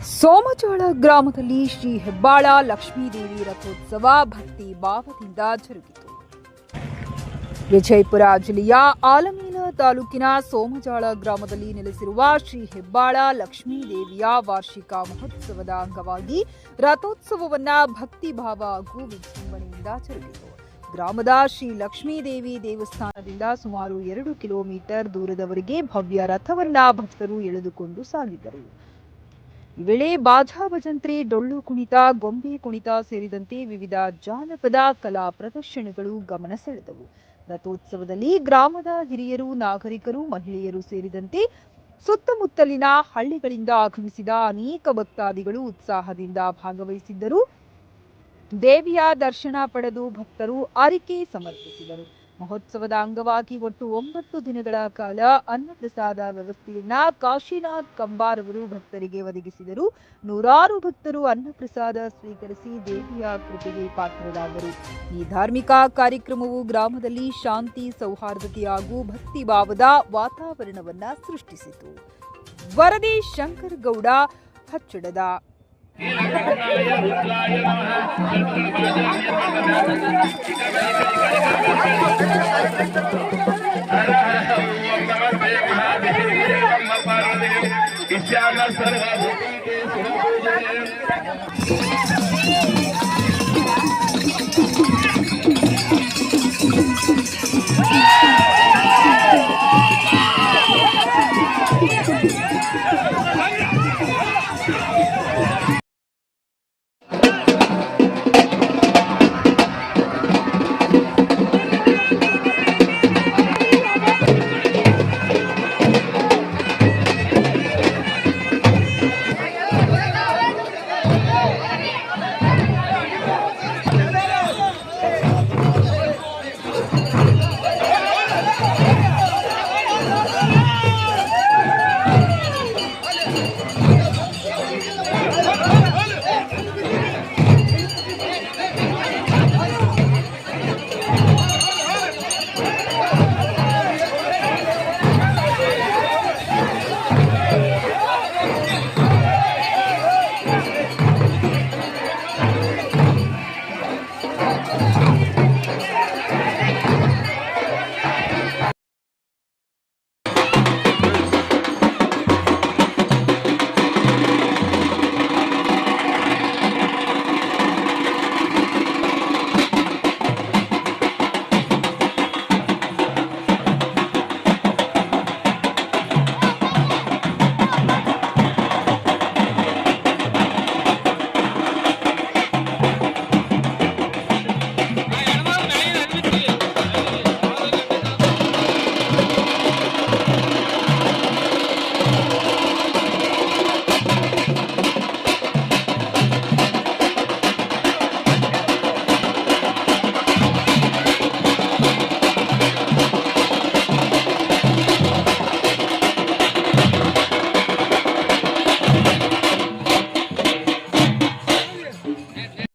ಸೋಮಜಾಳ ಗ್ರಾಮದಲ್ಲಿ ಶ್ರೀ ಹೆಬ್ಬಾಳ ಲಕ್ಷ್ಮೀದೇವಿ ರಥೋತ್ಸವ ಭಕ್ತಿ ಭಾವದಿಂದ ಜರುಗಿತು. ವಿಜಯಪುರ ಜಿಲ್ಲೆಯ ಆಲಮೇಲ ತಾಲೂಕಿನ ಸೋಮಜಾಳ ಗ್ರಾಮದಲ್ಲಿ ನೆಲೆಸಿರುವ ಶ್ರೀ ಹೆಬ್ಬಾಳ ಲಕ್ಷ್ಮೀದೇವಿಯ ವಾರ್ಷಿಕ ಮಹೋತ್ಸವದ ಅಂಗವಾಗಿ ರಥೋತ್ಸವವನ್ನು ಭಕ್ತಿ ಭಾವ ಹಾಗೂ ವಿಜೃಂಭಣೆಯಿಂದ ಜರುಗಿತು. ಗ್ರಾಮದ ಶ್ರೀ ಲಕ್ಷ್ಮೀದೇವಿ ದೇವಸ್ಥಾನದಿಂದ ಸುಮಾರು 2 ಕಿಲೋಮೀಟರ್ ದೂರದವರೆಗೆ ಭವ್ಯ ರಥವನ್ನ ಭಕ್ತರು ಎಳೆದುಕೊಂಡು ಸಾಗಿದ್ದರು. ಈ ವೇಳೆ ಬಾಜಾ ಭಜಂತ್ರಿ, ಡೊಳ್ಳು ಕುಣಿತ, ಗೊಂಬೆ ಕುಣಿತ ಸೇರಿದಂತೆ ವಿವಿಧ ಜಾನಪದ ಕಲಾ ಪ್ರದರ್ಶನಗಳು ಗಮನ ಸೆಳೆದವು. ರಥೋತ್ಸವದಲ್ಲಿ ಗ್ರಾಮದ ಹಿರಿಯರು, ನಾಗರಿಕರು, ಮಹಿಳೆಯರು ಸೇರಿದಂತೆ ಸುತ್ತಮುತ್ತಲಿನ ಹಳ್ಳಿಗಳಿಂದ ಆಗಮಿಸಿದ ಅನೇಕ ಭಕ್ತಾದಿಗಳು ಉತ್ಸಾಹದಿಂದ ಭಾಗವಹಿಸಿದ್ದರು. ದೇವಿಯ ದರ್ಶನ ಪಡೆದು ಭಕ್ತರು ಹರಕೆ ಸಮರ್ಪಿಸಿದರು. ಮಹೋತ್ಸವದ ಅಂಗವಾಗಿ ಒಟ್ಟು 9 ದಿನಗಳ ಕಾಲ ಅನ್ನಪ್ರಸಾದ ವ್ಯವಸ್ಥೆಯನ್ನ ಕಾಶಿನಾಥ್ ಕಂಬಾರ್ ಅವರು ಭಕ್ತರಿಗೆ ಒದಗಿಸಿದರು. ನೂರಾರು ಭಕ್ತರು ಅನ್ನಪ್ರಸಾದ ಸ್ವೀಕರಿಸಿ ದೇವಿಯ ಕೃಪೆಗೆ ಪಾತ್ರರಾದರು. ಈ ಧಾರ್ಮಿಕ ಕಾರ್ಯಕ್ರಮವು ಗ್ರಾಮದಲ್ಲಿ ಶಾಂತಿ, ಸೌಹಾರ್ದತೆ ಹಾಗೂ ಭಕ್ತಿ ಭಾವದ ವಾತಾವರಣವನ್ನ ಸೃಷ್ಟಿಸಿತು. ವರದಿ ಶಂಕರ್ ಗೌಡ, ಹಚ್ಚಡದ.